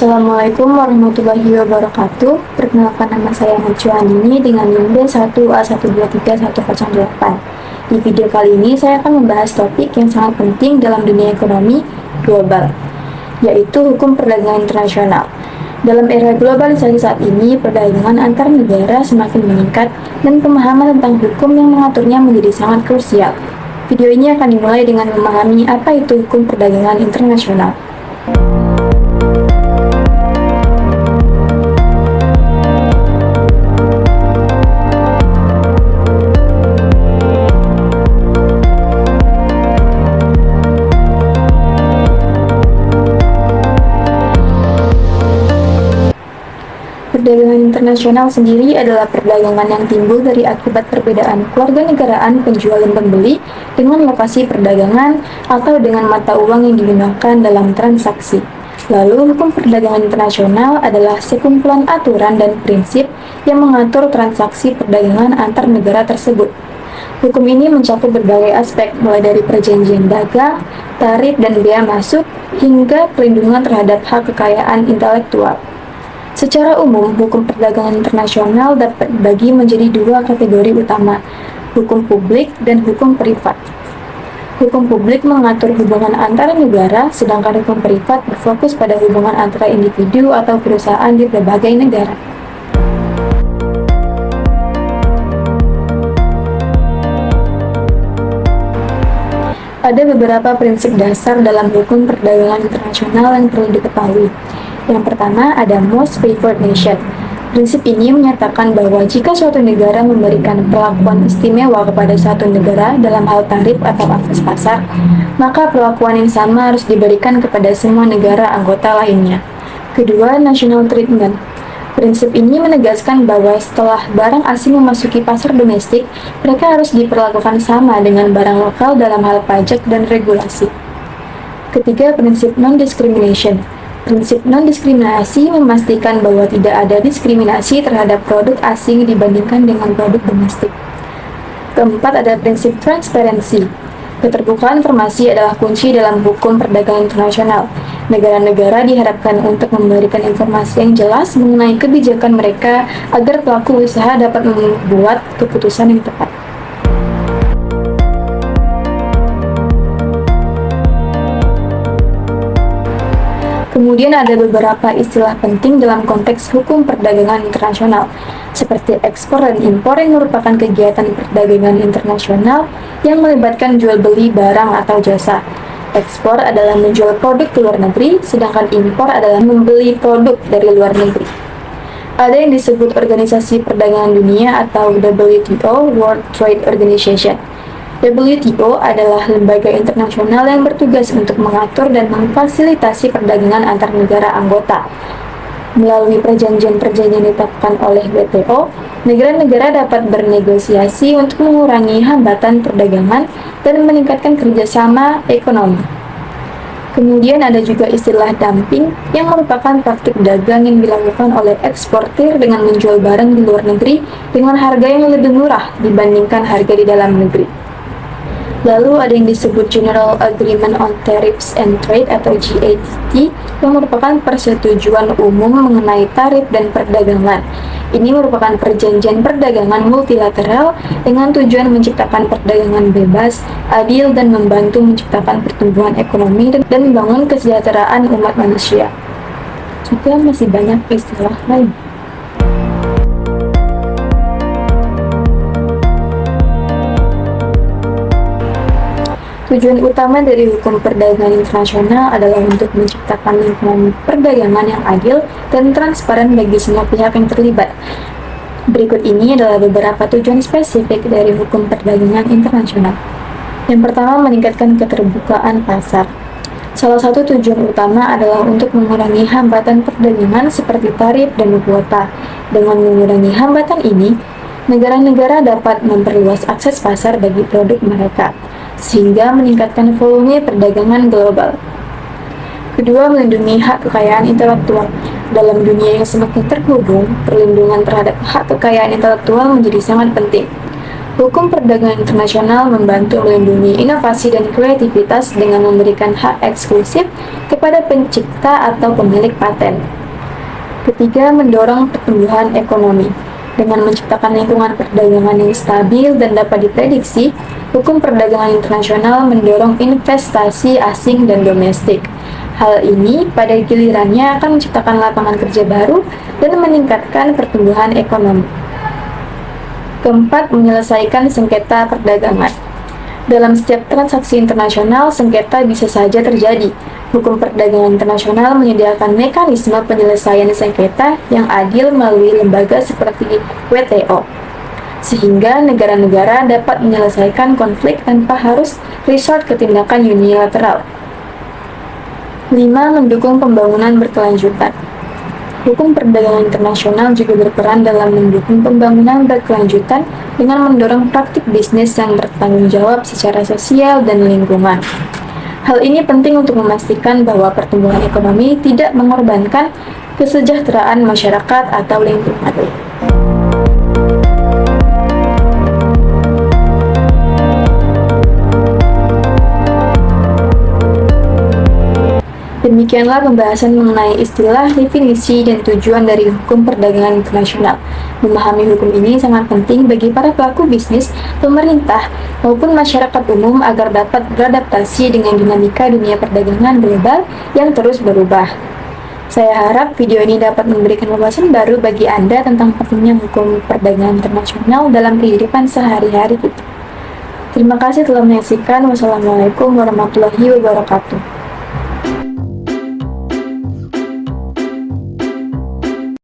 Assalamualaikum warahmatullahi wabarakatuh. Perkenalkan, nama saya Najwa Andini dengan NIM 1A1231108. Di video kali ini saya akan membahas topik yang sangat penting dalam dunia ekonomi global, yaitu hukum perdagangan internasional. Dalam era globalisasi saat ini, perdagangan antar negara semakin meningkat dan pemahaman tentang hukum yang mengaturnya menjadi sangat krusial. Video ini akan dimulai dengan memahami apa itu hukum perdagangan internasional. Perdagangan internasional sendiri adalah perdagangan yang timbul dari akibat perbedaan kewarganegaraan penjual dan pembeli dengan lokasi perdagangan atau dengan mata uang yang digunakan dalam transaksi. Lalu, hukum perdagangan internasional adalah sekumpulan aturan dan prinsip yang mengatur transaksi perdagangan antar negara tersebut. Hukum ini mencakup berbagai aspek, mulai dari perjanjian dagang, tarif dan bea masuk, hingga perlindungan terhadap hak kekayaan intelektual. Secara umum, hukum perdagangan internasional dapat dibagi menjadi dua kategori utama, hukum publik dan hukum privat. Hukum publik mengatur hubungan antara negara, sedangkan hukum privat berfokus pada hubungan antara individu atau perusahaan di berbagai negara. Ada beberapa prinsip dasar dalam hukum perdagangan internasional yang perlu diketahui. Yang pertama ada Most Favored Nation. Prinsip ini menyatakan bahwa jika suatu negara memberikan perlakuan istimewa kepada suatu negara dalam hal tarif atau akses pasar, maka perlakuan yang sama harus diberikan kepada semua negara anggota lainnya. Kedua, National Treatment. Prinsip ini menegaskan bahwa setelah barang asing memasuki pasar domestik, mereka harus diperlakukan sama dengan barang lokal dalam hal pajak dan regulasi. Ketiga, prinsip Non-Discrimination. Prinsip non-diskriminasi memastikan bahwa tidak ada diskriminasi terhadap produk asing dibandingkan dengan produk domestik. Keempat, ada prinsip transparansi. Keterbukaan informasi adalah kunci dalam hukum perdagangan internasional. Negara-negara diharapkan untuk memberikan informasi yang jelas mengenai kebijakan mereka agar pelaku usaha dapat membuat keputusan yang tepat. Kemudian ada beberapa istilah penting dalam konteks hukum perdagangan internasional, seperti ekspor dan impor yang merupakan kegiatan perdagangan internasional yang melibatkan jual beli barang atau jasa. Ekspor adalah menjual produk ke luar negeri, sedangkan impor adalah membeli produk dari luar negeri. Ada yang disebut Organisasi Perdagangan Dunia atau WTO, World Trade Organization. WTO adalah lembaga internasional yang bertugas untuk mengatur dan memfasilitasi perdagangan antar negara anggota. Melalui perjanjian-perjanjian ditetapkan oleh WTO, negara-negara dapat bernegosiasi untuk mengurangi hambatan perdagangan dan meningkatkan kerjasama ekonomi. Kemudian ada juga istilah dumping, yang merupakan praktik dagang yang dilakukan oleh eksportir dengan menjual barang di luar negeri dengan harga yang lebih murah dibandingkan harga di dalam negeri. Lalu ada yang disebut General Agreement on Tariffs and Trade atau GATT, yang merupakan persetujuan umum mengenai tarif dan perdagangan. Ini merupakan perjanjian perdagangan multilateral dengan tujuan menciptakan perdagangan bebas, adil, dan membantu menciptakan pertumbuhan ekonomi dan membangun kesejahteraan umat manusia. Juga masih banyak istilah lain. Tujuan utama dari hukum perdagangan internasional adalah untuk menciptakan lingkungan perdagangan yang adil dan transparan bagi semua pihak yang terlibat. Berikut ini adalah beberapa tujuan spesifik dari hukum perdagangan internasional. Yang pertama, meningkatkan keterbukaan pasar. Salah satu tujuan utama adalah untuk mengurangi hambatan perdagangan seperti tarif dan kuota. Dengan mengurangi hambatan ini, negara-negara dapat memperluas akses pasar bagi produk mereka, sehingga meningkatkan volume perdagangan global. Kedua, melindungi hak kekayaan intelektual. Dalam dunia yang semakin terhubung, perlindungan terhadap hak kekayaan intelektual menjadi sangat penting. Hukum perdagangan internasional membantu melindungi inovasi dan kreativitas dengan memberikan hak eksklusif kepada pencipta atau pemilik paten. Ketiga, mendorong pertumbuhan ekonomi. Dengan menciptakan lingkungan perdagangan yang stabil dan dapat diprediksi, hukum perdagangan internasional mendorong investasi asing dan domestik. Hal ini pada gilirannya akan menciptakan lapangan kerja baru dan meningkatkan pertumbuhan ekonomi. Keempat, menyelesaikan sengketa perdagangan. Dalam setiap transaksi internasional, sengketa bisa saja terjadi. Hukum perdagangan internasional menyediakan mekanisme penyelesaian sengketa yang adil melalui lembaga seperti WTO, sehingga negara-negara dapat menyelesaikan konflik tanpa harus resort ke tindakan unilateral. 5. Mendukung pembangunan berkelanjutan. Hukum perdagangan internasional juga berperan dalam mendukung pembangunan berkelanjutan dengan mendorong praktik bisnis yang bertanggung jawab secara sosial dan lingkungan. Hal ini penting untuk memastikan bahwa pertumbuhan ekonomi tidak mengorbankan kesejahteraan masyarakat atau lingkungan. Demikianlah pembahasan mengenai istilah, definisi, dan tujuan dari hukum perdagangan internasional. Memahami hukum ini sangat penting bagi para pelaku bisnis, pemerintah, maupun masyarakat umum agar dapat beradaptasi dengan dinamika dunia perdagangan global yang terus berubah. Saya harap video ini dapat memberikan wawasan baru bagi Anda tentang pentingnya hukum perdagangan internasional dalam kehidupan sehari-hari kita. Terima kasih telah menyaksikan. Wassalamualaikum warahmatullahi wabarakatuh.